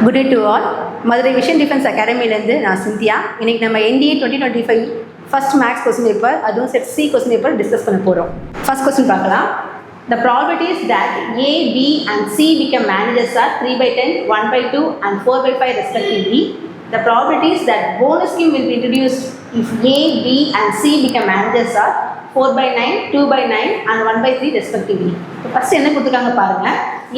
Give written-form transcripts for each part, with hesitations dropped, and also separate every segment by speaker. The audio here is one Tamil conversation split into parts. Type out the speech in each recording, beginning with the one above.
Speaker 1: Good day to all. Madurai Vision Defense Academy லேருந்து நான் சிந்தியா. இன்னைக்கு நம்ம NDA 2025 first maths question paper அதுவும் set C question paper discuss பண்ண போகிறோம். ஃபர்ஸ்ட் கொஸ்டின் பார்க்கலாம். The probabilities that A, B and C become managers are 3/10, 1/2 and 4/5 respectively. The probabilities that bonus scheme will be introduced if A, B and C become managers are 4/9, 2/9 and 1/3 respectively. இப்போ ஃபர்ஸ்ட் என்ன கொடுத்துருக்காங்க பாருங்க.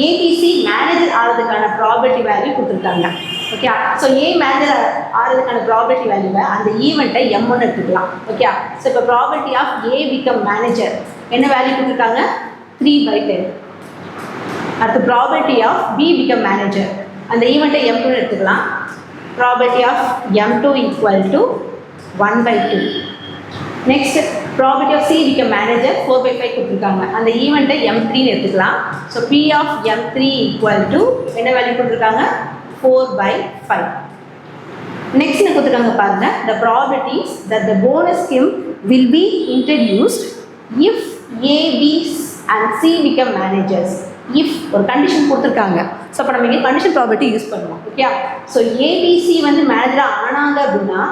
Speaker 1: ABC மேனேஜர் ஆகிறதுக்கான ப்ராபபிலிட்டி வேல்யூ கொடுத்துருக்காங்க. ஓகே, ஸோ A மேனேஜர் ஆகிறதுக்கான ப்ராபபிலிட்டி வேல்யூவை அந்த ஈவெண்ட்டை M1 எடுத்துக்கலாம். ஓகே, ஸோ இப்போ probability of A become manager என்ன வேல்யூ கொடுத்துருக்காங்க? 3/10. அடுத்து probability of B become manager அந்த ஈவெண்ட்டை M2 எடுத்துக்கலாம். Probability of M2 equal to 1/2. Next probability of C become manager 4/5 கொடுத்துருக்காங்க. அந்த ஈவெண்ட்டை M3 எடுத்துக்கலாம். So P of M3 equal to என்ன வேல்யூ கொடுத்துருக்காங்க? 4/5. நெக்ஸ்ட் என்ன கொடுத்துருக்காங்க பாருங்க. The probabilities that the bonus scheme will be introduced if A, B and C become managers. If ஒரு கண்டிஷன் கொடுத்துருக்காங்க. ஸோ அப்போ நம்ம இங்கே கண்டிஷன் ப்ராபபிலிட்டி யூஸ் பண்ணுவோம். ஓகே, ஸோ ABC வந்து மேனேஜராக ஆனாங்க அப்படின்னா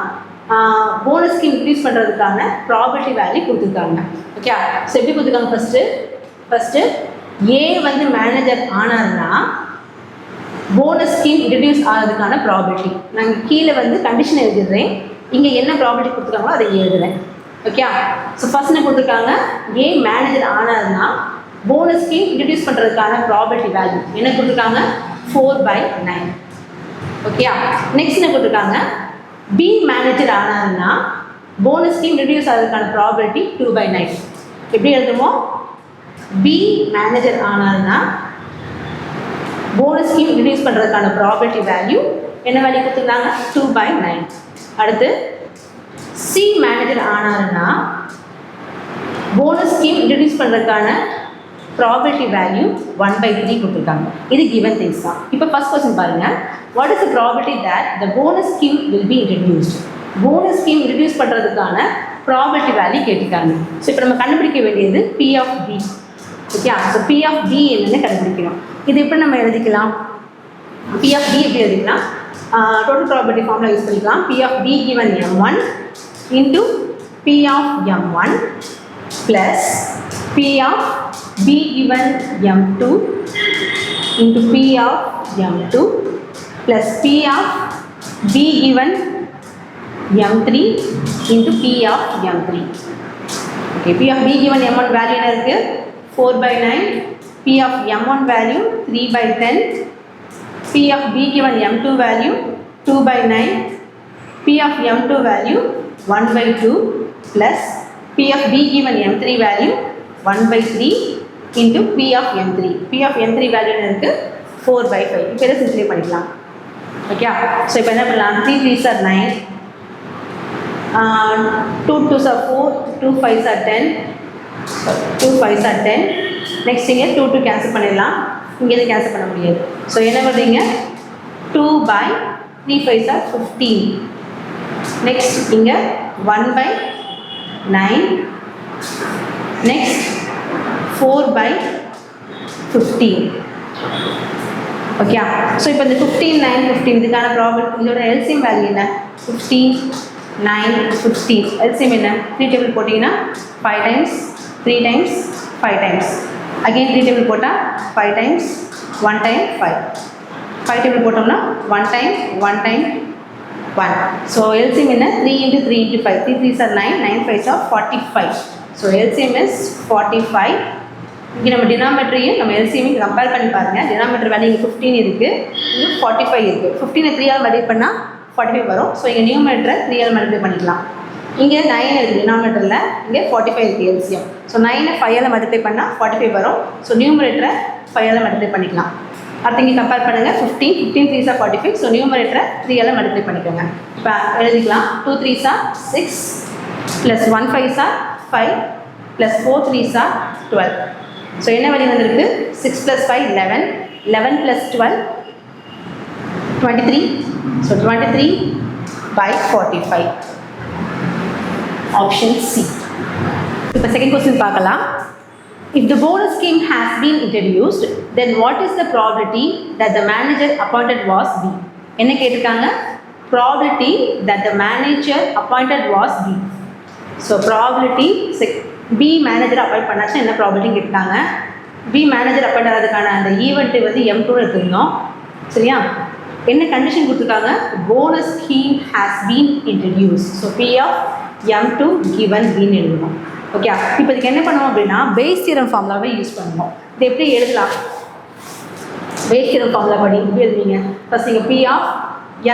Speaker 1: போனஸ் ஸ்கீம் இன்க்ரீஸ் பண்ணுறதுக்கான ப்ராபபிலிட்டி வேல்யூ கொடுத்துருக்காங்க. ஓகே, ஸோ எப்படி கொடுத்துருக்காங்க? ஃபஸ்ட்டு ஏ வந்து மேனேஜர் ஆனார்னா போனஸ் ஸ்கீம் இன்ட்ரடியூஸ் ஆகிறதுக்கான ப்ராபபிலிட்டி நாங்கள் கீழே வந்து கண்டிஷன் எழுதிடுறேன். இங்கே என்ன ப்ராபபிலிட்டி கொடுத்துருக்காங்களோ அதை எழுதுறேன். ஓகே, ஸோ ஃபர்ஸ்ட் என்ன கொடுத்துருக்காங்க? ஏ மேனேஜர் ஆனார்னா போனஸ் ஸ்கீம் இன்ட்ரடியூஸ் பண்ணுறதுக்கான ப்ராபபிலிட்டி வேல்யூ என்ன கொடுத்துருக்காங்க? 4/9. ஓகே, நெக்ஸ்ட் என்ன கொடுத்துருக்காங்க? பி மேனேஜர் ஆனார்னா போனஸ் ஸ்கீம் இன்ட்ரடியூஸ் ஆகிறதுக்கான ப்ராபபிலிட்டி 2/9. எப்படி எழுதுவோம்? பி மேனேஜர் ஆனார்னா போனஸ் ஸ்கீம் இன்ட்ரடியூஸ் பண்ணுறதுக்கான ப்ராபபிலிட்டி வேல்யூ என்ன வேல்யூ கொடுத்துருக்காங்க? 2/9. அடுத்து சி மேனேஜர் ஆனார்னா போனஸ் ஸ்கீம் இன்ட்ரடியூஸ் பண்ணுறதுக்கான ப்ராபபிலிட்டி வேல்யூ 1/3 கொடுத்துருக்காங்க. இது கிவன் திங்ஸ் தான். இப்போ ஃபர்ஸ்ட் கொஸ்டின் பாருங்க. What is the probability that the bonus scheme will be introduced? Bonus scheme introduce பண்ணுறதுக்கான ப்ராபபிலிட்டி வேல்யூ கேட்டிருக்காங்க. ஸோ இப்போ நம்ம கண்டுபிடிக்க வேண்டியது P of B. Okay, so P of B என்னென்னு கண்டுபிடிக்கணும். இது எப்படி நம்ம எழுதிக்கலாம்? P ஆஃப் B எப்படி எழுதிக்கலாம்? டோட்டல் ப்ராபபிலிட்டி ஃபார்முலா யூஸ் பண்ணிக்கலாம். P of B given M1 into P of M1 plus P of B given M2 into P of M2 plus P of B given M3 into P of M3. Okay, P of B given M1 value என்ன இருக்கு? 4/9. P of M1 value 3/10. P of B given M2 value 2/9. P of M2 value 1/2 plus P of B given M3 value 1/3 into P of M3. P of M3 value என்ன இருக்கு? 4/5. இப்போ இதை சிம்பிளை பண்ணிக்கலாம். ஓகே, ஸோ இப்போ என்ன பண்ணலாம்? 3 3s are 9, 2 2s are 4, 2 5s are 10, 2 5s are 10. Next இங்கே 2 2 கேன்சல் பண்ணிடலாம். இங்கே எதுவும் கேன்சல் பண்ண முடியாது. ஸோ என்ன பண்ணுறீங்க? 2/3 5s are 15. நெக்ஸ்ட் இங்கே 1/9. நெக்ஸ்ட் 4/15. ஓகே, ஸோ இப்போ இந்த 15 9 15 இதுக்கான ப்ராபபிலிட்டி இதோட எல்சிஎம் வேல்யூ என்ன? 15 9 15 எல்சிஎம் என்ன? 3 டேபிள் போட்டிங்கன்னா 5 times 3 times 5 times again 3 table போட்டால் 5 times 1 time 5 5 டேபிள் போட்டோம்னா 1 time 1 time 1. ஸோ எல்சிஎம் என்ன? 3 into 3 into 5 3 3s are 9 9 5s are 45. So LCM is 45. இங்கே நம்ம டினாமீட்டரையும் நம்ம எல்சிஎம்மையும் கம்பேர் பண்ணி பாருங்கள். டினாமீட்டர் வேல்யூ இங்கே 15 இருக்குது, இங்கே 45 இருக்குது. 15 3ஆல் மல்டிப்ளை பண்ணால் 45 வரும். ஸோ இங்கே நியூமரேட்டரை 3ஆல் மல்டிப்ளை பண்ணிக்கலாம். இங்கே 9 இருக்குது டினாமீட்டரில், இங்கே 45 இருக்குது எல்சிஎம். ஸோ 9 5ஆல் மல்டிப்ளை பண்ணால் 45 வரும். ஸோ நியூமரேட்டரை 5ஆல் மல்டிப்ளை பண்ணிக்கலாம். அடுத்து இங்கே கம்பேர் பண்ணுங்கள். 15 3s are 45. ஸோ நியூமரேட்டரை 3ஆல் மல்டிப்ளை பண்ணிக்கோங்க. இப்போ எழுதிக்கலாம். 2 3s are 6 plus 1 5s are 5 plus 4 3s are 12. So என்ன வேல்யூ வந்திருக்கு? 6 + 5 11, 11 + 12 23. ஸோ 23/45. Option C. இப்போ செகண்ட் கொஸ்டின் பார்க்கலாம். If the bonus scheme has been introduced, then what is the probability that the manager appointed was B? என்ன கேட்டிருக்காங்க? Probability that the manager appointed was B. So probability B manager appoint பண்ணாச்சுன்னா என்ன probability கேட்டிருக்காங்க? B manager appoint ஆகிறதுக்கான அந்த ஈவெண்ட் வந்து M2 எடுத்துருந்தோம். சரியா? என்ன கண்டிஷன் கொடுத்துருக்காங்க? Bonus scheme has been introduce. So P of M2 given B எழுதணும். ஓகே, இப்போ இதுக்கு என்ன பண்ணுவோம் அப்படின்னா பேஸ் தியரம் ஃபார்முலாவை யூஸ் பண்ணுவோம். இது எப்படி எழுதலாம்? பேஸ் தியரம் ஃபார்முலா படி எப்படி எழுதுவீங்க? ஃபர்ஸ்ட் நீங்கள் P of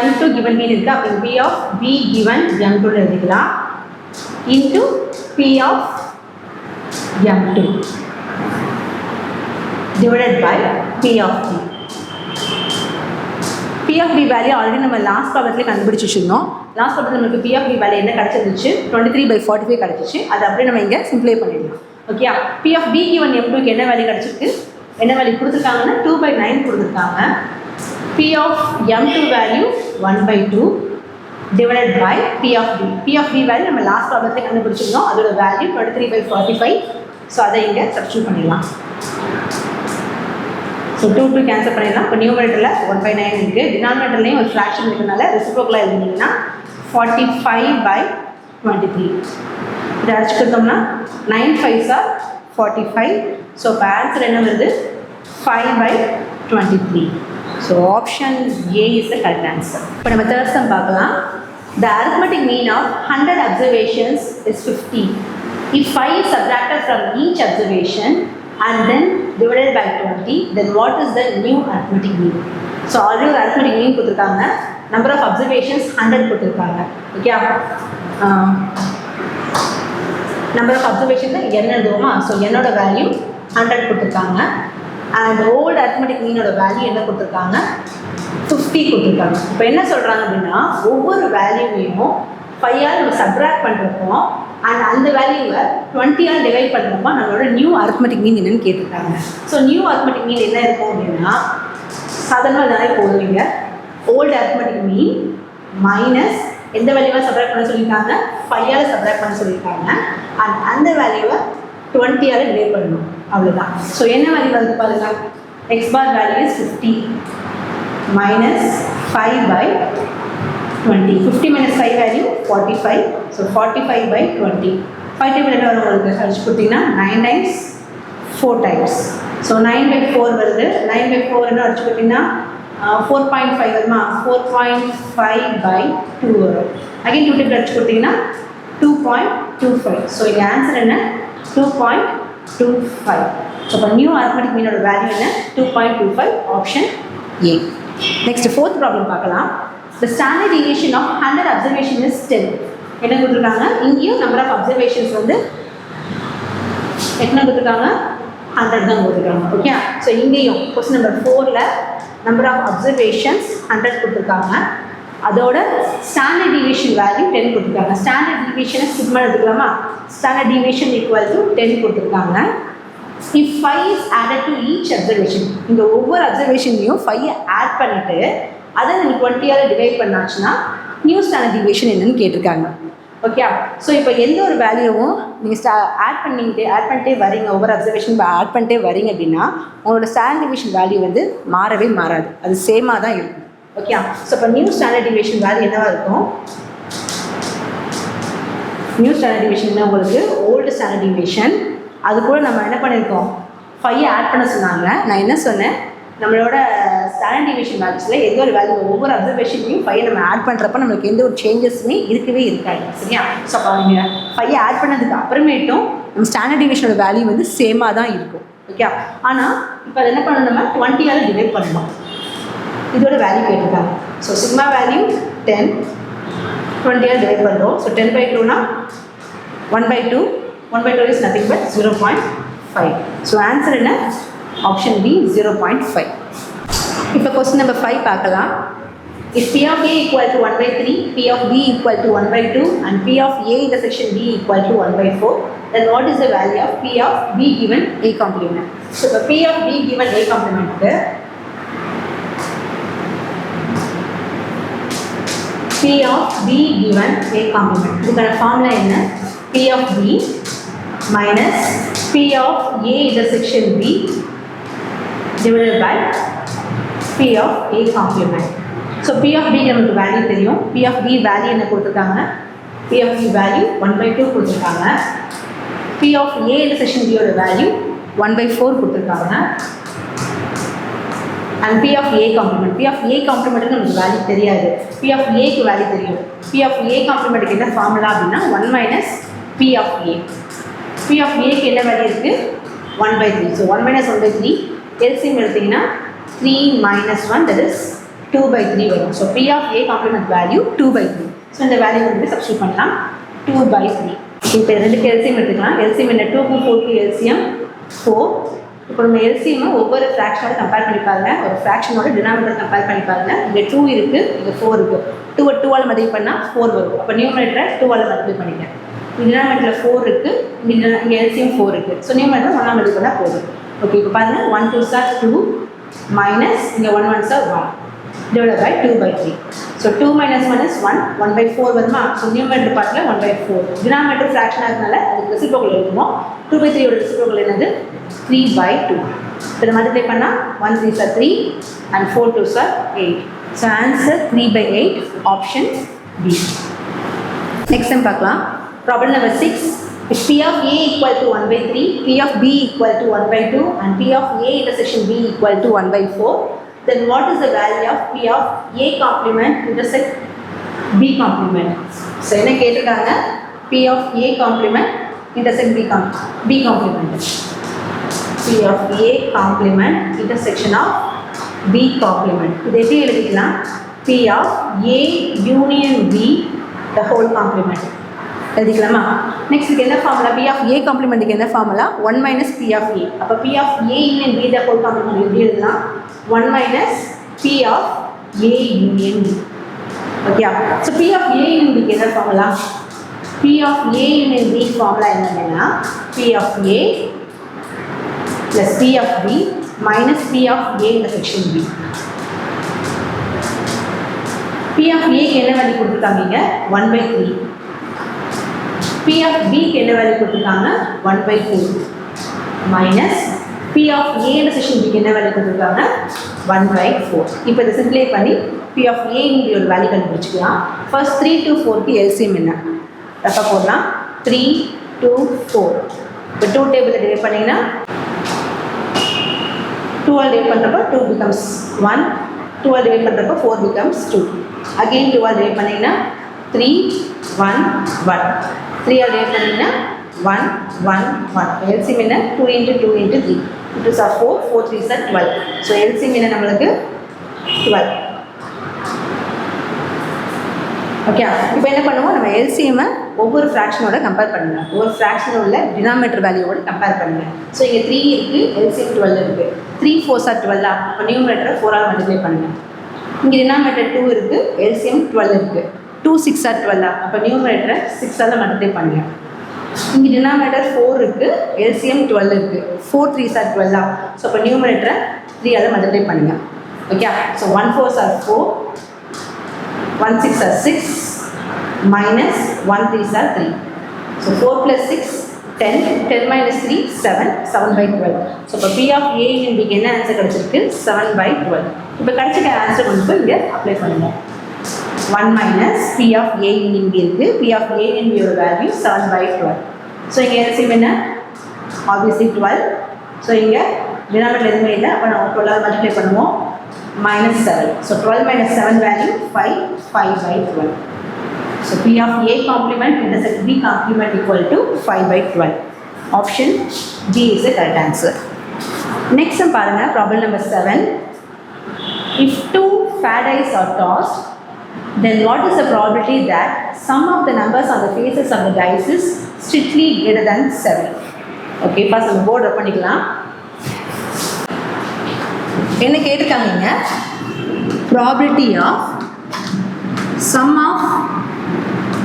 Speaker 1: M2 given B இருக்குது, அப்போ P of B given M2 எழுதிக்கலாம் into P of M2 divided by P of B. P of B value already நம்ம லாஸ்ட் ப்ராப்ளத்தில் கண்டுபிடிச்சி வச்சுருந்தோம். லாஸ்ட் ப்ராப்ளத்தில் நமக்கு P of B வேல்யூ என்ன கிடச்சிருந்துச்சு? 23/45 கிடச்சிச்சு. அதை அப்படியே நம்ம இங்கே சிம்ப்ளை பண்ணிடலாம். Okay, P of B given M2க்கு என்ன வேல்யூ கிடச்சிருக்கு? என்ன வேல்யூ கொடுத்துருக்காங்கன்னா 2/9 கொடுத்துருக்காங்க. P of M2 value 1/2 divided by P of B. P of B value நம்ம லாஸ்ட் ப்ராப்ளத்தில் கண்டுபிடிச்சிருந்தோம். அதோட வேல்யூ 23/45. ஸோ அதை இங்கே சப்ஸ்டிட்யூட் பண்ணிடலாம். ஸோ 2 கேன்சல் பண்ணிடலாம். இப்போ நியூமரேட்டரில் 1/9 இருக்குது, டினாமினேட்டர்லேயும் ஒரு ஃப்ராக்ஷன் இருக்கிறதுனால ரெசிப்ரோக்கலாக எழுதிங்கன்னா 45/23. இதை அடிச்சு கொடுத்தோம்னா 9 5s are 45. ஸோ இப்போ ஆன்சர் என்ன வருது? 5/23. So option A is the correct answer. இப்போ நம்ம தேர்ட் சம் பார்க்கலாம். The arithmetic mean of 100 observations is 50. If 5 is subtracted from each observation and then divided by 20, then what is the new arithmetic mean? So already ஒரு arithmetic mean கொடுத்துருக்காங்க. Number of observations 100 கொடுத்துருக்காங்க. ஓகே, நம்பர் ஆஃப் அப்சர்வேஷன் என்ன எழுதுவோமா? ஸோ என்னோட வேல்யூ 100 கொடுத்துருக்காங்க. அண்ட் ஓல்டு arithmetic மீனோட வேல்யூ என்ன கொடுத்துருக்காங்க? 50 கொடுத்துருக்காங்க. இப்போ என்ன சொல்கிறாங்க அப்படின்னா ஒவ்வொரு வேல்யூவையும் 5ஆல் நம்ம சப்ராக்ட் பண்ணுறப்போ அண்ட் அந்த வேல்யூவை 20ஆல் டிவைட் பண்ணுறப்போ நம்மளோட நியூ arithmetic மீன் என்னன்னு கேட்டிருக்காங்க. ஸோ நியூ arithmetic மீன் என்ன இருக்கும் அப்படின்னா சாதாரணமாக தானே போடுவீங்க. ஓல்டு arithmetic மீன் மைனஸ் எந்த வேல்யூவை சப்ராக்ட் பண்ண சொல்லியிருக்காங்க? 5ஆல் சப்ராக்ட் பண்ண சொல்லியிருக்காங்க. அண்ட் அந்த வேல்யூவை 20ஆல் டிவைட் பண்ணணும், அவ்வளோதான். ஸோ என்ன வேல்யூ வருது பாருங்க? X bar value is 50 minus 5/20. 50 minus 5 value 45. So 45/20. 5 table என்ன வரும் உங்களுக்கு? அடிச்சு கொடுத்தீங்கன்னா 9 times 4 times. So 9/4 வருது. 9/4 என்ன அடிச்சு கொடுத்தீங்கன்னா 4.5 வருமா? 4.5/2 வரும். அகைன் 2 table அடிச்சு கொடுத்தீங்கன்னா 2.25. ஸோ இது ஆன்சர் என்ன? 2.25. ஸோ இப்போ நியூ arithmetic மீனோட வேல்யூ என்ன? 2.25. Option A. Next fourth problem பார்க்கலாம். The standard deviation of 100 observation is 10. என்ன கொடுத்துருக்காங்க? இங்கேயும் நம்பர் ஆஃப் அப்சர்வேஷன்ஸ் வந்து என்ன கொடுத்துருக்காங்க? 100 தான் கொடுத்துருக்காங்க. ஓகே, ஸோ இங்கேயும் கொஸ்டின் நம்பர் 4ல் நம்பர் ஆஃப் அப்சர்வேஷன்ஸ் 100 கொடுத்துருக்காங்க. அதோட ஸ்டாண்டர்ட் டிவியேஷன் வேல்யூ 10 கொடுத்துருக்காங்க. ஸ்டாண்டர்ட் டிவியேஷனை சிக்மா எடுத்துக்கலாமா? ஸ்டாண்டர்ட் டிவியேஷன் ஈக்குவல் டு 10 கொடுத்துருக்காங்க. If 5 is added to each observation, இந்த ஒவ்வொரு அப்சர்வேஷன்லையும் 5 ஆட் பண்ணிவிட்டு அதை நீங்கள் 20ஆல் டிவைட் பண்ணாச்சுன்னா நியூ ஸ்டாண்டர்ட் டிவியேஷன் என்னன்னு கேட்டிருக்காங்க. ஓகே, ஸோ இப்போ எந்த ஒரு வேல்யூவும் நீங்கள் ஆட் பண்ணிட்டே வரீங்க, ஒவ்வொரு அப்சர்வேஷன் ஆட் பண்ணிட்டே வரீங்க அப்படின்னா உங்களோட ஸ்டாண்டர்ட் டிவியேஷன் வேல்யூ வந்து மாறவே மாறாது, அது சேமாக தான் இருக்கும். ஓகே, ஸோ இப்போ நியூ ஸ்டாண்டர்ட் டிவியேஷன் வேல்யூ என்னவாக இருக்கும்? நியூ ஸ்டாண்டர்ட் டிவியேஷன் உங்களுக்கு ஓல்டு ஸ்டாண்டர்ட் டிவியேஷன், அது கூட நம்ம என்ன பண்ணியிருக்கோம்? 5 ஆட் பண்ண சொன்னாங்க. நான் என்ன சொன்னேன்? நம்மளோட ஸ்டாண்டர்ட் டிவியேஷன் வேல்யூஸில் எந்த ஒரு வேல்யூ ஒவ்வொரு அப்சர்வேஷன்லையும் 5 நம்ம ஆட் பண்ணுறப்ப நம்மளுக்கு எந்த ஒரு சேஞ்சஸுமே இருக்கவே இருக்காது. சரியா? ஸோ அப்போ நீங்கள் 5 ஆட் பண்ணதுக்கு அப்புறமேட்டும் நம்ம ஸ்டாண்டர்ட் டிவியேஷனோட வேல்யூ வந்து சேமாக தான் இருக்கும். ஓகே, ஆனால் இப்போ அதை என்ன பண்ணணும்? நம்ம 20ஆல் டிவைட் பண்ணணும். இதோட வேல்யூ கேட்டிருக்காங்க. ஸோ சிக்மா வேல்யூ 10, 20ஆல் டிவைட் பண்ணுறோம். So 10/2னா 1/2. 1/2 is nothing but 0.5. So answer என்ன? Option B 0.5. இப்போ question number 5 பார்க்கலாம். If P of A equal to 1/3, P of B equal to 1/2 and P of A intersection B equal to 1/4, then what is the value of P of B given A complement? So the P of B given A complement P of B given A complement. இதுக்கான ஃபார்முலா என்ன? P of B minus P of A intersection B divided by P of A complement. So P of B நமக்கு வேல்யூ தெரியும். P of B வேல்யூ என்ன கொடுத்துருக்காங்க? P of B வேல்யூ 1/2 கொடுத்துருக்காங்க. P of A intersection B ஓட வேல்யூ 1/4 கொடுத்துருக்காங்க. And P of A complement. P of A complement நமக்கு வேல்யூ தெரியாது. P of A க்கு வேல்யூ தெரியும். P of A complement என்ன ஃபார்முலா அப்படின்னா 1 minus P of A. P of A க்கு என்ன வேல்யூ இருக்கு? 1/3. So 1 minus 1/3 LCM எடுத்தீங்கன்னா 3 minus 1 that is 2/3 வரும். So P of A complement value 2/3. So இந்த வேல்யூ வந்து சப்ஸ்டிட்யூட் பண்ணலாம் 2/3. இப்போ ரெண்டுக்கு LCM எடுத்துக்கலாம். LCM என்ன 2 க்கு 4 க்கு LCM 4. இப்போ நம்ம LCM ஒவ்வொரு ஃப்ராக்ஷனோட கம்பேர் பண்ணி பாருங்க. ஒரு ஃப்ராக்ஷனோட டினாமினேட்டர் கம்பேர் பண்ணி பாருங்க. இங்கே 2 இருக்குது, இங்கே 4 இருக்குது. 2 2ஆல் மல்டிப்ளை பண்ணால் 4 வரும். அப்போ நியூமரேட்டரை 2ஆல் மல்டிப்ளை பண்ணிட்டேன். டினாமினேட்டரில் 4 இருக்குது, இங்கே LCM 4 இருக்குது. ஸோ நியூமரேட்டர் 1ஆல் மல்டிப்ளை பண்ணால் போதும். ஓகே, இப்போ பாருங்கள் 1 2s are 2 மைனஸ் இங்கே 1 1s are 1 divided by 2/3. So 2 minus 1 is 1, 1/4 வருமா? ஸோ நியூமரேட்டர் பார்ட்டில் 1/4. டினாமினேட்டர் ஃப்ராக்ஷனாக இருக்கனால அதுக்கு ரெசிப்ரோக்கல் எழுதுவோம். 2/3 ஓட ரெசிப்ரோக்கல் என்னது? 3/2. இதை மல்டிப்ளை பண்ணால் 1 3s are 3 and 4 2s are 8. So answer 3/8 option B. Next time பார்க்கலாம். Problem number 6. If P of A equal to 1/3, P of B equal to 1/2 and P of A intersection B equal to 1/4, then what is the value of P of A complement intersect B complement? So என்ன கேட்டிருக்காங்க? P of A complement intersect B complement. P of A complement intersection of B complement. இது எப்படி எழுதிக்கலாம்? P of A union B the whole complement. எழுதிக்கலாமா? நெக்ஸ்ட் என்ன ஃபார்முலா? P of A complementக்கு என்ன formula? 1 minus P of A. அப்போ P of A union B the whole complement எப்படி எழுதலாம்? 1 minus P of A union B. Okay, so P of A union B என்ன formula? P of A union B formula என்னன்னா P of A plus P of B minus P of A intersection B. P of A க்கு என்ன வேல்யூ கொடுத்துருக்காங்க? 1/3. P of B க்கு என்ன வேல்யூ கொடுத்துருக்காங்க? 1/4 minus P of A intersection B க்கு என்ன வேல்யூ கொடுத்துருக்காங்க? 1/4. இப்போ இதை சிம்பிளை பண்ணி P of A ங்கிற ஒரு வேல்யூ கண்டுபிடிச்சிக்கலாம். ஃபர்ஸ்ட் 3 to 4 க்கு LCM என்ன? ரஃபா போடலாம். 3 2 4. இப்போ 2 டேபிள் டிவைட் பண்ணிங்கன்னா 2ஆல் டிவைட் பண்ணுறப்போ 2 becomes 1, 2ஆல் டிவைட் பண்ணுறப்போ 4 becomes 2. அகெயின் 2ஆல் டிவைட் பண்ணிங்கன்னா 3 1 1. 3ஆல் டிவைட் பண்ணிங்கன்னா 1 1 1. LCM என்ன? 2 into 2 into 3. 2s are 4, 4 3s are 12. So LCM என்ன நம்மளுக்கு? 12. ஓகே, இப்போ என்ன பண்ணுவோம்? நம்ம LCM ஒவ்வொரு ஃப்ராக்ஷனோட கம்பேர் பண்ணுங்கள். ஒவ்வொரு ஃப்ராக்ஷனோட உள்ள டினாமினேட்டர் வேல்யூவோட கம்பேர் பண்ணுங்கள். ஸோ இங்கே 3 இருக்குது, LCM 12 இருக்குது. 3 4s are 12. அப்போ நியூமரேட்டரை 4ஆல் மல்டிப்ளை பண்ணுங்கள். இங்கே டினாமினேட்டர் 2 இருக்குது, LCM 12 இருக்குது. 2 6 are 12. அப்போ நியூமரேட்டரை 6ஆல் மல்டிப்ளை பண்ணுங்கள். இங்கே டினாமினேட்டர் 4 இருக்குது, LCM 12 இருக்குது. 4 3s are 12. ஸோ அப்போ நியூமரேட்டரை 3ஆல் மல்டிப்ளை பண்ணுங்கள். Okay, so 1 4s are 4, 1 6 are 6 minus 1 3s are 3. So 4 plus 6 10, 10 minus 3 7, 7/12. So இப்போ P of A union B க்கு என்ன ஆன்சர் கிடச்சிருக்கு? 7/12. இப்போ கிடச்சிக்க ஆன்சர் கொண்டு போய் இங்கே அப்ளை பண்ணுவோம். 1 minus P of A union B இருக்குது. P of A union B யோட வேல்யூ 7/12. ஸோ இங்கே LCM என்ன? ஆப்வியஸ்லி 12. ஸோ இங்கே டினாமினேட்டர் எதுவுமே இல்லை. அப்போ நம்ம 12ஆல் மல்டிப்ளை பண்ணுவோம். minus 7. So 12 minus 7 value 5, 5/12. So P of A complement intersect B complement equal to 5/12. Option D is the correct answer. Next one பாருங்க, problem number 7. If 2 faddies are tossed, then what is the probability that sum of the numbers on the faces of the dice is strictly greater than 7? Okay, first நம்ம போர்ட் ரப் பண்ணிக்கலாம். என்ன கேட்டிருக்காங்க? Probability of sum of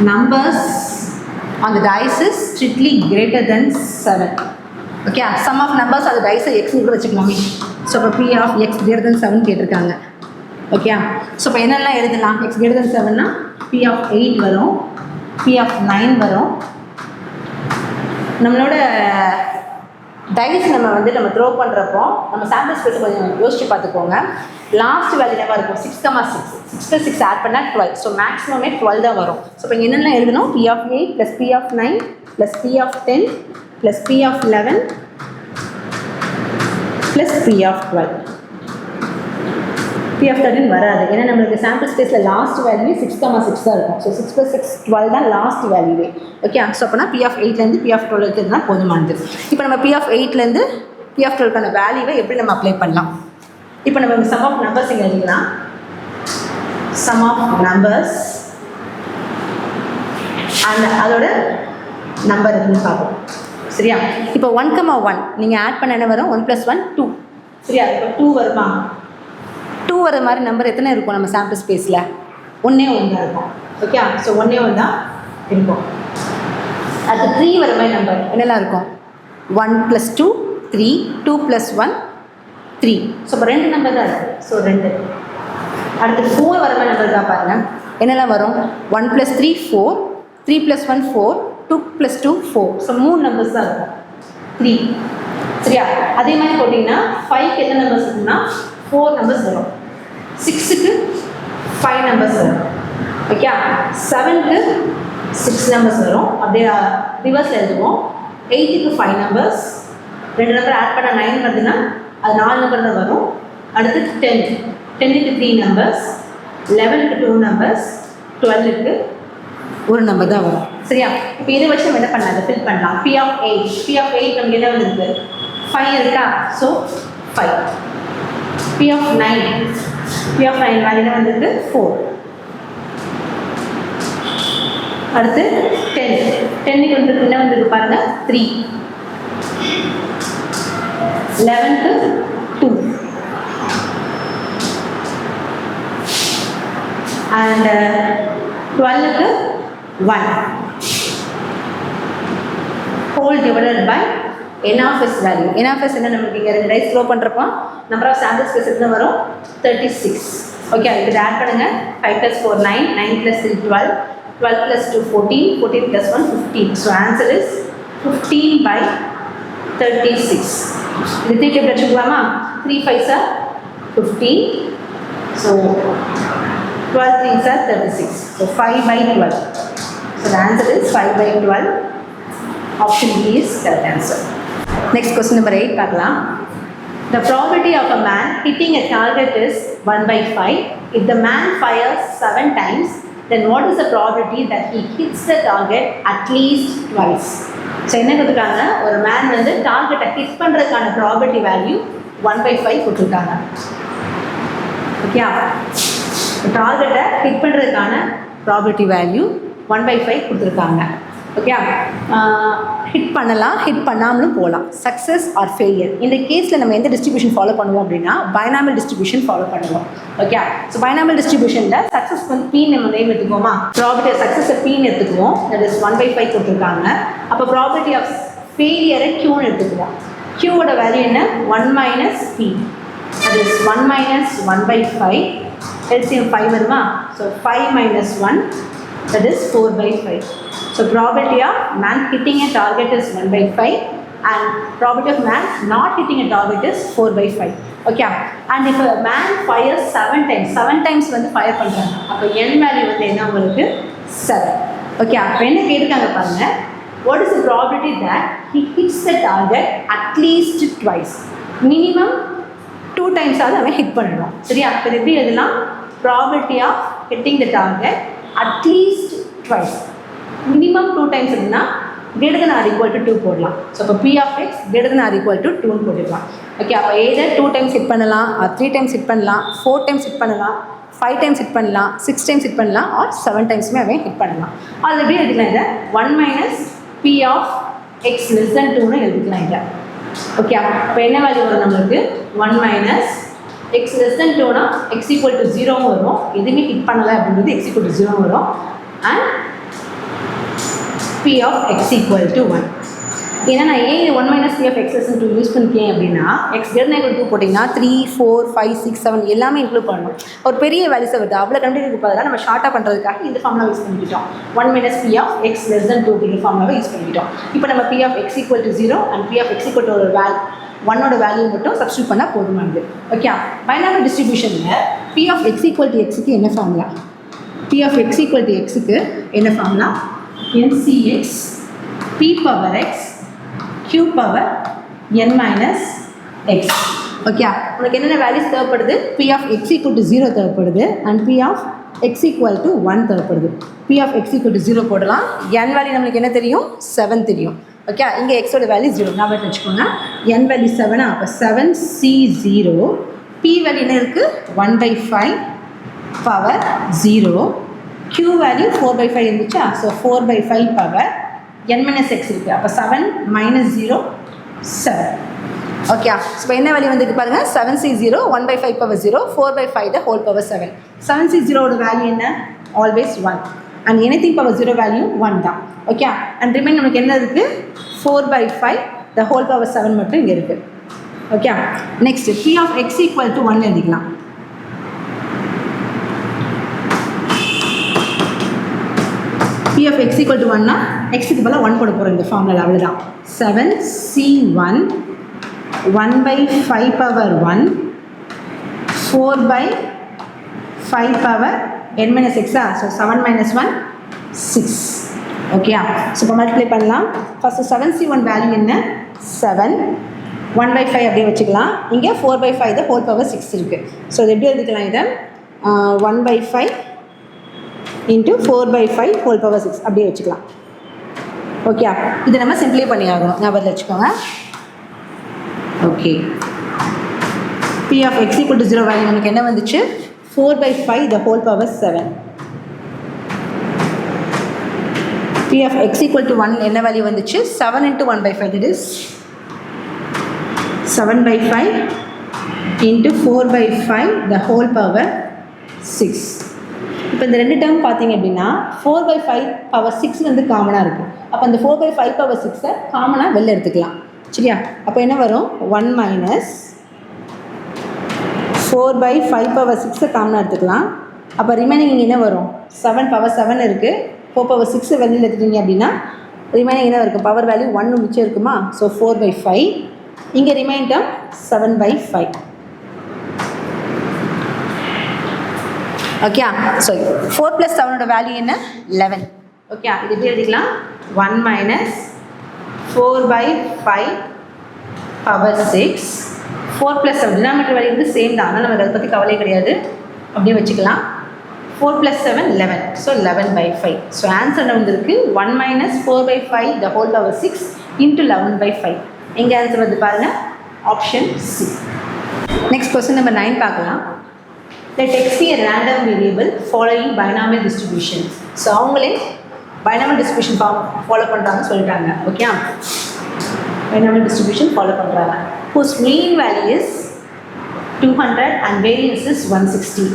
Speaker 1: numbers on the dice is strictly greater than 7. Okay, sum of numbers on the டைஸை எக்ஸ்னு கூட வச்சுக்கலாமே. ஸோ இப்போ P of X greater than 7 கேட்டிருக்காங்க. ஓகே, ஸோ இப்போ என்னெல்லாம் எழுதலாம்? எக்ஸ் கிரேட்டர் தென் 7னா P ஆஃப் 8 வரும், P ஆஃப் 9 வரும். நம்மளோட டைஸ் நம்ம த்ரோ பண்ணுறப்போ நம்ம சாம்பிள் ஸ்பேஸ் கொஞ்சம் யோசிச்சு பார்த்துக்கோங்க. லாஸ்ட் வேல்யூ என்ன இருக்கும்? 6,6 6 + 6 ஆட் பண்ணால் 12. ஸோ மேக்ஸிமமே 12 தான் வரும். ஸோ இப்போ என்னென்ன எழுதணும்? P(8) + P(9) + P(10) + P(11) + P(12). P(13) வராது, ஏன்னா நம்மளுக்கு சாம்பிள் ஸ்பேஸில் லாஸ்ட் வேல்யூ 6,6 தான் இருக்கும். ஸோ 6 + 6 12 தான் லாஸ்ட் வேல்யூவே. ஓகே, ஸோ அப்போனா P(8)லேருந்து P(12) எடுத்துருந்தா போதுமானது. இப்போ நம்ம P(8)லேருந்து P(12)க்கான வேல்யூவை எப்படி நம்ம அப்ளை பண்ணலாம்? இப்போ நம்ம சம் ஆஃப் நம்பர்ஸ் இங்கே எழுதிக்கலாம். சம் ஆஃப் நம்பர்ஸ் அண்ட் அதோட நம்பர் இருக்குன்னு பார்ப்போம். சரியா? இப்போ 1,1 நீங்கள் ஆட் பண்ண என்ன வரும்? 1 + 1 2. சரியா? இப்போ 2 வருமா? 2 வர மாதிரி நம்பர் எத்தனை இருக்கும் நம்ம சாம்பிள் ஸ்பேஸில்? 1 தான் இருக்கும். ஓகே, ஸோ 1 தான் இருக்கும். அது 3 வர மாதிரி நம்பர் என்னெல்லாம் இருக்கும்? 1 + 2 3, 2 + 1 3. ஸோ இப்போ 2 நம்பர் தான் இருக்குது. ஸோ 2. அடுத்து 4 வர மாதிரி நம்பர் தான் பாருங்கள். என்னெல்லாம் வரும்? 1 + 3 4, 3 + 1 4, 2 + 2 4. ஸோ 3 நம்பர்ஸ் தான் இருக்கும். 3. சரியா? அதே மாதிரி போட்டிங்கன்னா 5க்கு எத்தனை நம்பர்ஸ் இருக்குன்னா 4 நம்பர்ஸ் வரும். 6க்கு 5 நம்பர்ஸ் வரும். ஓகே, 7க்கு 6 நம்பர்ஸ் வரும். அப்படியே ரிவர்ஸில் எழுதுவோம். 8க்கு 5 நம்பர்ஸ், 2 நம்பர் ஆட் பண்ண 9 வருதுன்னா அது 4 நம்பர் தான் வரும். அடுத்து 10க்கு 3 நம்பர்ஸ், 11க்கு 2 நம்பர்ஸ், 12க்கு 1 நம்பர் தான் வரும். சரியா? இப்போ இதை வச்சு நம்ம என்ன பண்ணலாம்? அதை ஃபில் பண்ணலாம். P(8) நமக்கு என்ன வந்துருக்கு? 5 இருக்கா? ஸோ 5. P(9) வேல்யூ என்ன வந்துருக்கு? 4. அடுத்து 10க்கு வந்து என்ன வந்துருக்கு பாருங்க? 3. 11க்கு 2 and 12க்கு 1 whole divided by n of s value. n of s என்ன நமக்கு இங்கே 2 டைஸ் த்ரோ பண்ணுறப்போ நம்பர் ஆஃப் சாம்பிள் ஸ்பேஸ் எத்தனை வரும்? 36. ஓகே, இது ஆட் பண்ணுங்க. 5 + 4 9, 9 + 3 12, 12 + 2 14, 14 + 1 15. So answer is 15/36. இது 3 டேபிள் வச்சுக்கலாமா? 3 5s are 15. So 12 3s are 36. So 5/12. So the answer is 5/12. Option B is correct answer. Next question number 8 பார்க்கலாம். The probability of a man hitting a target is 1/5. If the man fires 7 times, then what is the probability that he hits the target at least twice? So என்ன கொடுத்துருக்காங்க? ஒரு மேன் வந்து டார்கெட்டை ஹிட் பண்ணுறதுக்கான ப்ராபபிலிட்டி வேல்யூ 1/5 கொடுத்துருக்காங்க. ஓகே, டார்கெட்டை ஹிட் பண்ணுறதுக்கான ப்ராபபிலிட்டி வேல்யூ 1/5 கொடுத்துருக்காங்க. ஓகே, ஹிட் பண்ணலாம், ஹிட் பண்ணாமலும் போகலாம். Success R failure. இந்த கேஸில் நம்ம எந்த டிஸ்ட்ரிபியூஷன் ஃபாலோ பண்ணுவோம் அப்படின்னா பைனாமியல் டிஸ்ட்ரிபியூஷன் ஃபாலோ பண்ணுவோம். ஓகே, ஸோ பைனாமியல் டிஸ்ட்ரிபியூஷனில் சக்ஸஸ் வந்து பீன் நம்ம நேம் எடுத்துக்குவோமா? ப்ராபபிலிட்டி ஆஃப் சக்ஸஸை பீன் எடுத்துக்குவோம். தட் இஸ் 1/5 கொடுத்துருக்காங்க. அப்போ ப்ராபபிலிட்டி ஆஃப் ஃபெயிலியரை க்யூன்னு எடுத்துக்குவோம். க்யூவோட வேல்யூ என்ன? 1 - p. That is 1 - 1/5. LCM 5 வருமா? So 5 - 1, that is 4/5. So probability of man hitting a target is 1/5 and probability of man not hitting a target is 4/5. Okay, and if a man fires 7 times வந்து fire பண்ணுறாங்க, அப்போ n வேல்யூ வந்து என்ன உங்களுக்கு? 7. ஓகே, அப்போ என்ன கேட்டுருக்காங்க பாருங்க. What is the probability that he hits the target at least twice? Minimum 2 times ஆகுது அவன் ஹிட் பண்ணணும். சரியா? அப்போ எப்படி எழுதலாம்? Probability of hitting the target at least twice. Minimum 2 times இருந்தால் greater than or equal to 2 போடலாம். ஸோ இப்போ P of x greater than or equal to 2 போட்டுக்கலாம். ஓகே, அப்போ either 2 times ஹிட் பண்ணலாம், 3 times ஹிட் பண்ணலாம், 4 times ஹிட் பண்ணலாம், 5 times ஹிட் பண்ணலாம், 6 times ஹிட் பண்ணலாம், ஆர் 7 timesமே அவன் ஹிட் பண்ணலாம். அது எப்படி எழுதிக்கலாம்? இதை 1 - P of x less than 2ன்னு எழுதிக்கலாம் இதை. ஓகே, அப்போ என்ன வேல்யூ வரும் நம்மளுக்கு? 1 - x less than 2னா x equal to 0 வரும். எதுவுமே ஹிட் பண்ணலை அப்படின்றது x equal to 0 வரும். And P of x equal to 1. ஏன்னா நான் ஏன் 1 minus P of X less than 2 use பண்ணிக்கேன் அப்படின்னா எக்ஸ் கிரேட்டர் தென் 2 போட்டிங்கன்னா 3, 4, 5, 6, 7 எல்லாமே இன்க்ளூட் பண்ணணும். ஒரு பெரிய வேல்யூஸை வருது அவ்வளோ கண்டுபிடிக்க பதிலாக நம்ம ஷார்ட்டாக பண்ணுறதுக்காக இந்த ஃபார்முலா யூஸ் பண்ணிக்கிட்டோம். 1 minus P of X less than 2 அப்படிங்கிற ஃபார்முலாவை யூஸ் பண்ணிக்கிட்டோம். இப்போ நம்ம P of X equal to 0 and P of X equal to ஒரு ஒன்னோட வேல்யூ மட்டும் சப்ஸ்டியூட் பண்ணால் போதுமானது. ஓகே, பைனாமியல் டிஸ்ட்ரிபியூஷனில் P of X equal to எக்ஸுக்கு என்ன ஃபார்முலா? P of X equal to எக்ஸுக்கு என்ன ஃபார்முலா? NCX P power X Q power n minus X. Okay, உனக்கு என்னென்ன வேல்யூஸ் தேவைப்படுது? P of X equal to 0 தேவைப்படுது and P of X equal to 1 தேவைப்படுது. P of X equal to 0 போடலாம். n வேல்யூ நம்மளுக்கு என்ன தெரியும்? 7 தெரியும். ஓகே, இங்கே எக்ஸோட வேல்யூ 0 ஞாபகம் வச்சுக்கோங்க. n வேல்யூ 7 அப்போ 7C0. P வேல்யூ என்ன இருக்குது? 1/5 பவர் 0. Q வேல்யூ 4/5 இருந்துச்சா? So 4/5 power n minus X இருக்குது. அப்போ 7 மைனஸ் 0 7. ஓகே, இப்போ என்ன வேல்யூ வந்துருக்கு பாருங்கள். 7C0 1/5 power 0 4/5 the whole power 7. 7C0 value என்ன? Always 1 and anything power 0 value 1 தான். ஓகே, அண்ட் ரிமைன் நமக்கு என்ன இருக்குது? 4/5 த ஹோல் பவர் 7 மட்டும் இங்கே இருக்குது. Okay, next P of X equal to 1 எழுதிக்கலாம். P of x equal to 1 னா xக்கு பதிலா 1 போட போகிறோம் இந்த ஃபார்முலா. அவ்வளோதான். 7C1 1/5 power 1 4/5 power n minus x. So 7 minus 1 6. Okay, so இப்போ மல்டிப்ளை பண்ணலாம். ஃபஸ்ட்டு 7C1 வேல்யூ என்ன? 7 1/5 அப்படியே வச்சுக்கலாம். இங்கே 4/5 த ஹோல் பவர் 6 இருக்குது. ஸோ இது எப்படி எழுதிக்கலாம்? இதை 1/5 இன்ட்டு 4/5 ஹோல் பவர் 6 அப்படியே வச்சுக்கலாம். ஓகே, இதை நம்ம சிம்பிளை பண்ணி ஆகணும், ஞாபகத்தில் வச்சுக்கோங்க. Okay, P of X equal to 0 value நமக்கு என்ன வந்துச்சு? 4/5 the whole power 7. P of X equal to 1 என்ன வேல்யூ வந்துச்சு? 7 into 1/5 that is 7/5 into 4/5 the whole power 6. இப்போ இந்த ரெண்டு டேர்ம் பார்த்தீங்க அப்படின்னா 4/5 பவர் 6 வந்து காமனாக இருக்குது. அப்போ அந்த 4/5 பவர் 6 காமனாக வெளில எடுத்துக்கலாம். சரியா? அப்போ என்ன வரும்? 1 மைனஸ் 4/5 பவர் 6 காமனாக எடுத்துக்கலாம். அப்போ ரிமைனிங் இங்கே என்ன வரும்? 7 பவர் 7 இருக்குது. 4 பவர் 6 வெளியில் எடுத்துட்டீங்க அப்படின்னா ரிமைனிங் என்ன இருக்கும்? பவர் வேல்யூ 1 மிச்சம் இருக்குமா? ஸோ 4/5. இங்கே ரிமைன் டேர்ம் 7/5. ஓகே, ஸோ 4 + 7ஓட வேல்யூ என்ன? 11. ஓகே, இது எப்படி எழுதிக்கலாம்? 1 மைனஸ் 4/5 பவர் 6 4 + 7 டினாமினேட்டர் வேல்யூ வந்து சேம் தான், ஆனால் நமக்கு அதை பற்றி கவலை கிடையாது, அப்படியே வச்சுக்கலாம். 4 + 7 11. ஸோ 11/5. ஸோ ஆன்சர் வந்துருக்கு 1 minus 4/5 the whole power 6 into 11/5. எங்கே ஆன்சர் வந்து பாருங்கள், option C. Next question number 9 பார்க்கலாம். Let x be a random variable following binomial distribution. So அவங்களே binomial distribution ஃபாலோ பண்ணுறாங்கன்னு சொல்லிட்டாங்க. ஓகே, binomial distribution ஃபாலோ பண்ணுறாங்க. whose mean value is 200 and variance is 160.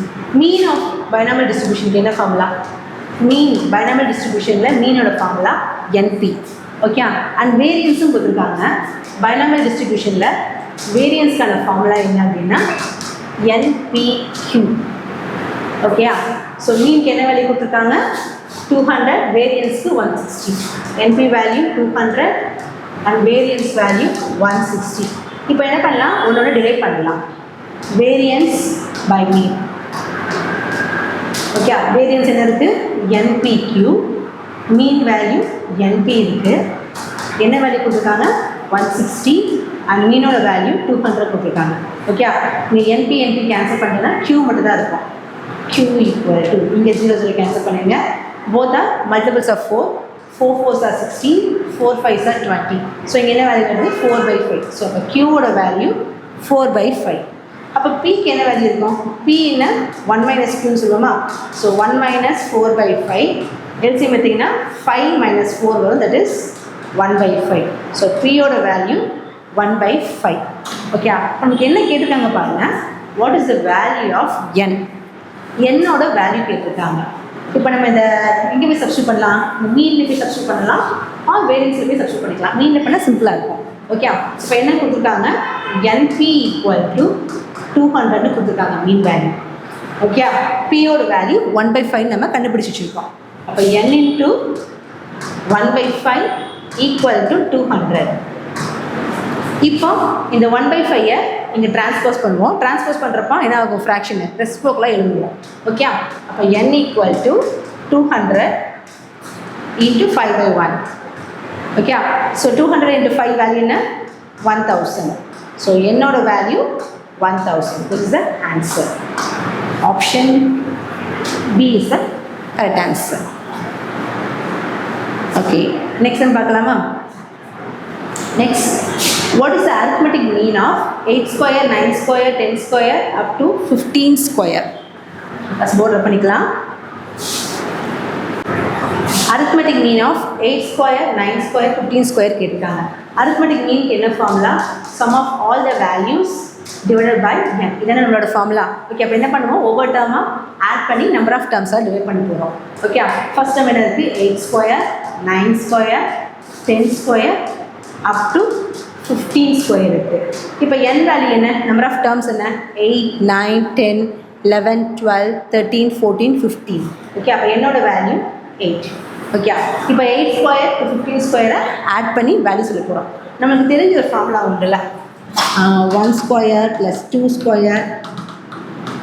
Speaker 1: mean of binomial distribution என்ன ஃபார்முலா? மீன் binomial distributionல மீனோட ஃபார்முலா NP. ஓகே, அண்ட் வேரியன்ஸும் கொடுத்துருக்காங்க. binomial distributionல வேரியன்ஸ்க்கான ஃபார்முலா என்ன அப்படின்னா NPQ. ஓகே, ஸோ மீனுக்கு என்ன வேல்யூ கொடுத்துருக்காங்க? 200, வேரியன்ஸ்க்கு 160. NP value 200 and variance value 160. இப்போ என்ன பண்ணலாம்? ஒன்னோட டிவைட் பண்ணலாம். Variance by mean. Okay, variance என்ன இருக்குது? NPQ. மீன் வேல்யூ NP இருக்குது. என்ன வேல்யூ கொடுத்துருக்காங்க? 160 அண்ட் மீனோட வேல்யூ 200 கொடுத்துருக்காங்க. ஓகே, நீங்கள் NP கேன்சல் பண்ணிங்கன்னா Q மட்டும் தான் இருக்கும். Q ஈக்குவல் டு இங்கே 0 0 கேன்சல் பண்ணுங்க. Both are multiples of 4. 4 4s are 16, 4 5s are 20. So இங்கே என்ன வேல்யூ வருது? 4/5. ஸோ அப்போ Qவோட வேல்யூ 4/5. அப்போ Pக்கு என்ன வேல்யூ இருக்கும்? P என்ன 1 மைனஸ் Qன்னு சொல்லுவோமா? So 1 minus 4/5. எல்சிஎம் எடுத்திங்கன்னா 5 மைனஸ் 4 வரும், தட் இஸ் 1/5. ஸோ Pயோட வேல்யூ 1/5. ஓகே, நமக்கு என்ன கேட்டிருக்காங்க பாருங்கள். What is the value of n? என்னோட வேல்யூ கேட்டிருக்காங்க. இப்போ நம்ம இந்த எங்கே போய் சப்ஸ்டியூட் பண்ணலாம், மீனில் போய் சப்ஸ்டியூட் பண்ணலாம், வேரியன்ஸில் போய் சப்ஸ்டியூட் பண்ணிக்கலாம். மீனில் பண்ணால் சிம்பிளாக இருக்கும். ஓகே, இப்போ என்ன கொடுத்துருக்காங்க, NP = 200 கொடுத்துருக்காங்க மீன் வேல்யூ. ஓகே, பியோட வேல்யூ 1/5 நம்ம கண்டுபிடிச்சி வச்சுருக்கோம். அப்போ n × 1/5 = 200. இப்போ இந்த 1/5 இங்கே டிரான்ஸ்போஸ் பண்ணுவோம். டிரான்ஸ்போஸ் பண்ணுறப்போ என்ன ஆகும், ஃப்ராக்ஷனு ரெஸ்போக்கெலாம் எழுதுவோம். ஓகே, அப்போ n = 200 × 5/1. ஓகே, ஸோ 200 × 5 வேல்யூ என்ன, 1000. ஸோ என்னோட value 1000. This is the answer. Option B is the correct answer. Okay, next one பார்க்கலாமா. Next, what is the arithmetic mean of 8 square, 9 square, 10 square up to 15 square? As board பண்ணிக்கலாம். Arithmetic mean of 8 square, 9 square, 15 square கேட்டிருக்காங்க. Arithmetic mean என்ன formula, sum of all the values divided by n. இதான நம்மளோட ஃபார்முலா. ஓகே, அப்போ என்ன பண்ணுவோம், ஒவ்வொரு டேர்மாக ஆட் பண்ணி நம்பர் ஆஃப் டேர்ம்ஸாக டிவைட் பண்ணி போகிறோம். ஓகே, ஃபர்ஸ்ட் டேர்ம் என்ன இருக்குது, 8 square, 9 square, 10 square up to 15 square இருக்குது. இப்போ n வேல்யூ என்ன, நம்பர் ஆஃப் டேர்ம்ஸ் என்ன, 8, 9, 10, 11, 12, 13, 14, 15. ஓகே, அப்போ என்னோட வேல்யூ 8. ஓகே, இப்போ 8 ஸ்கொயர் 15 ஸ்கொயரை ஆட் பண்ணி வேல்யூ சொல்ல போகிறோம். நமக்கு தெரிஞ்ச ஒரு ஃபார்முலா உண்டுல்ல, 1 square + 2 square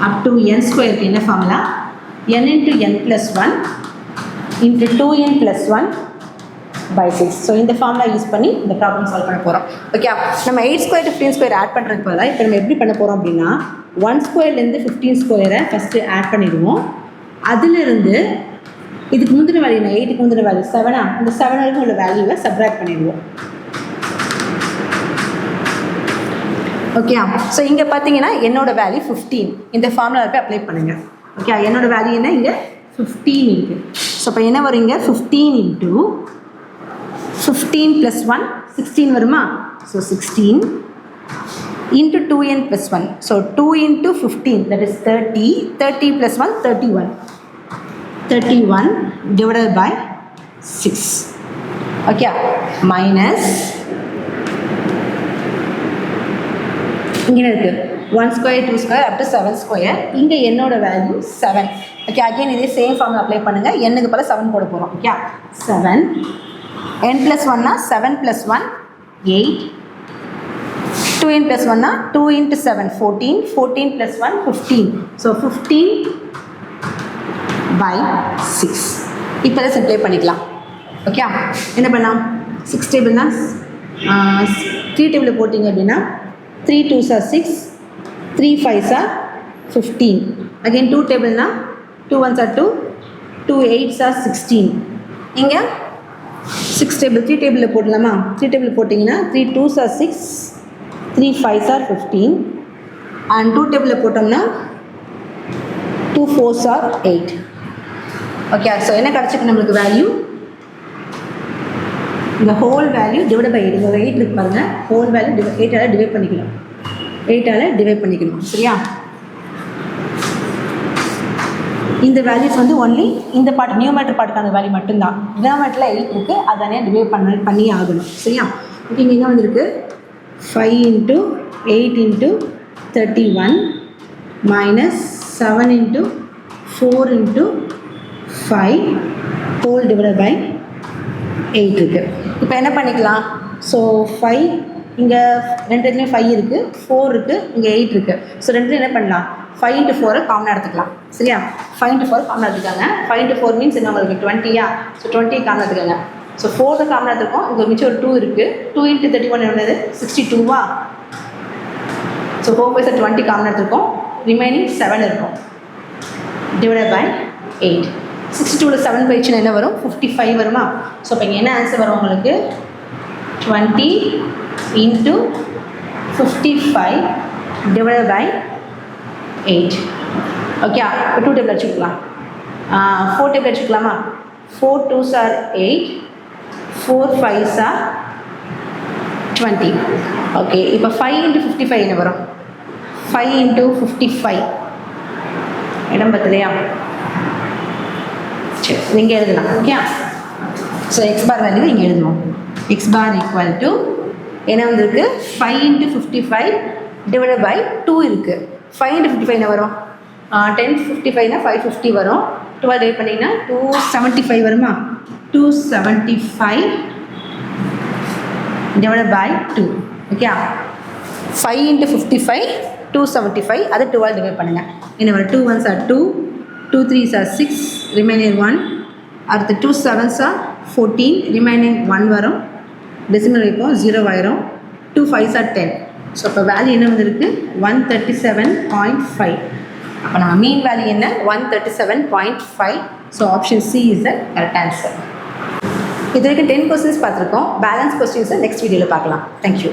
Speaker 1: up to n ஸ்கொயருக்கு என்ன formula, n × n + 1 × 2n + 1 by 6. So இந்த ஃபார்முலா யூஸ் பண்ணி இந்த ப்ராப்ளம் சால்வ் பண்ண போகிறோம். ஓகே, நம்ம 8 ஸ்கொயர் 15 ஸ்கொயர் ஆட் பண்ணுறதுக்கு பதிலாக இப்போ நம்ம எப்படி பண்ண போகிறோம் அப்படின்னா, 1 ஸ்கொயர்லேருந்து 15 ஸ்கொயரை ஃபஸ்ட்டு ஆட் பண்ணிடுவோம். அதிலிருந்து இதுக்கு முந்தின வேல்யூ என்ன, 8க்கு முந்தின வேல்யூ 7, இந்த 7 வரைக்கும் உள்ள வேல்யூவை சப்ராக்ட் பண்ணிடுவோம். ஓகே, ஸோ இங்கே பார்த்தீங்கன்னா என்னோட வேல்யூ 15. இந்த ஃபார்முலா போய் அப்ளை பண்ணுங்கள். ஓகே, என்னோட வேல்யூ என்ன, இங்கே 15 இருக்குது. ஸோ இப்போ என்ன வரும், இங்கே 15 × 15 + 1 16 வருமா. So 16 × 2n + 1. So 2 × 15 that is 30. 30 + 1 31. 31 divided by 6. Okay, minus இங்கே இருக்குது 1 square 2 square up to 7 square. இங்கே என்னோட வேல்யூ 7. ஓகே, அகைன் இதே சேம் ஃபார்முலா அப்ளை பண்ணுங்கள். என்னுக்கு பல 7 போட போகிறோம். Okay, 7 n + 1 7 + 1 8. 2n + 1 2 × 7 14. 14 + 1 15. So 15 by 6. இப்போ தான் சிம்ப்ளை பண்ணிக்கலாம். ஓகே, என்ன பண்ணலாம், 6 டேபிள்னா 3 டேபிளில் போட்டிங்க அப்படின்னா 3 2s are 6, 3 5s are 15. Again 2 டேபிள்னா 2 1s are 2, 2 8s are 16. இங்கே 6 டேபிள் 3 டேபிளில் போடலாமா, 3 டேபிள் போட்டிங்கன்னா 3 2s are 6, 3 5s are 15. And 2 டேபிளில் போட்டோம்னா 2 4s are 8. ஓகே, ஸோ என்ன கிடச்சிருக்கு நம்மளுக்கு வேல்யூ, இந்த ஹோல் வேல்யூ டிவைட் பை 8. இந்த 8 இருக்கு பாருங்கள், ஹோல் வேல்யூ 8ஆல் டிவைட் பண்ணிக்கணும். 8ஆல் டிவைட் பண்ணிக்கணும். சரியா, இந்த வேல்யூஸ் வந்து ஒன்லி இந்த பார்ட் நியூமேட்டர் பார்ட்டுக்கான வேல்யூ மட்டும்தான். டினாமேட்டரில் 8 இருக்குது, அதானே டிவைட் பண்ணி ஆகணும். சரியா, ஓகே, இங்கே என்ன வந்துருக்கு, 5 × 8 × 31 minus 7 × 4 × 5 whole divided by 8 இருக்குது. இப்போ என்ன பண்ணிக்கலாம், ஸோ 5 இங்கே ரெண்டுலேயும் 5 இருக்குது, 4 இருக்குது, இங்கே 8 இருக்குது. ஸோ ரெண்டுலேயும் என்ன பண்ணலாம், 5 × 4 காமனாக எடுத்துக்கலாம். சரியா, 5 × 4 காமனாக எடுத்துக்காங்க. 5 × 4 மீன்ஸ் என்ன, உங்களுக்கு 20யா. ஸோ 20 காமனாக எடுத்துக்காங்க. ஸோ 4 காமனாக எடுத்துருக்கோம். இங்கே மிச்சம் ஒரு 2 இருக்குது. 2 × 31 என்னது, 62வா. ஸோ 4 × 20 காமனாக எடுத்துருக்கோம். ரிமைனிங் 7 இருக்கும். Divided by 8. 62ல் 7 போயிடுச்சுன்னா என்ன வரும், 55 வருமா. ஸோ இப்போ இங்கே என்ன ஆன்சர் வரும் உங்களுக்கு, 20 × 55 divided by 8. ஓகே, இப்போ 2 டேபிள் வச்சுக்கலாம், 4 டேபிள் வச்சுக்கலாமா. 4 2s are 8, 4 5s are 20. Okay, இப்போ 5 × 55 என்ன வரும், 5 × 55 இடம் பத்தலையா. சரி இங்கே எழுதலாம் okay. So X bar value இங்கே எழுதுவோம். எக்ஸ் பார் ஈக்குவல் டு என்ன வந்திருக்கு 5 × 55 டிவைடட் பை 2 இருக்குது. 5 × 55 என்ன வரும் 10 55னா 550 வரும். 12 டிவைட் பண்ணிங்கன்னா 275 வருமா. 275 divided by 2 ஓகே. 5 × 55 275 அதை 12 டிவைட் பண்ணுங்கள். என்ன வரும் 2 1s are 2, 2 3s are 6, remaining 1. அடுத்து 2 7s are 14, ரிமைனிங் 1 வரும். டெசிமல் வைப்போம் 0 ஆயிரும். 2 5s are 10. ஸோ அப்போ வேல்யூ என்ன வந்திருக்கு 137.5. அப்போ நம்ம மீன் வேல்யூ என்ன 137.5. So option C is the correct answer. இது வரைக்கும் 10 கொஸ்டின்ஸ் பார்த்துருக்கோம். பேலன்ஸ் கொஸ்டின்ஸை நெக்ஸ்ட் வீடியோவில் பார்க்கலாம். தேங்க்யூ.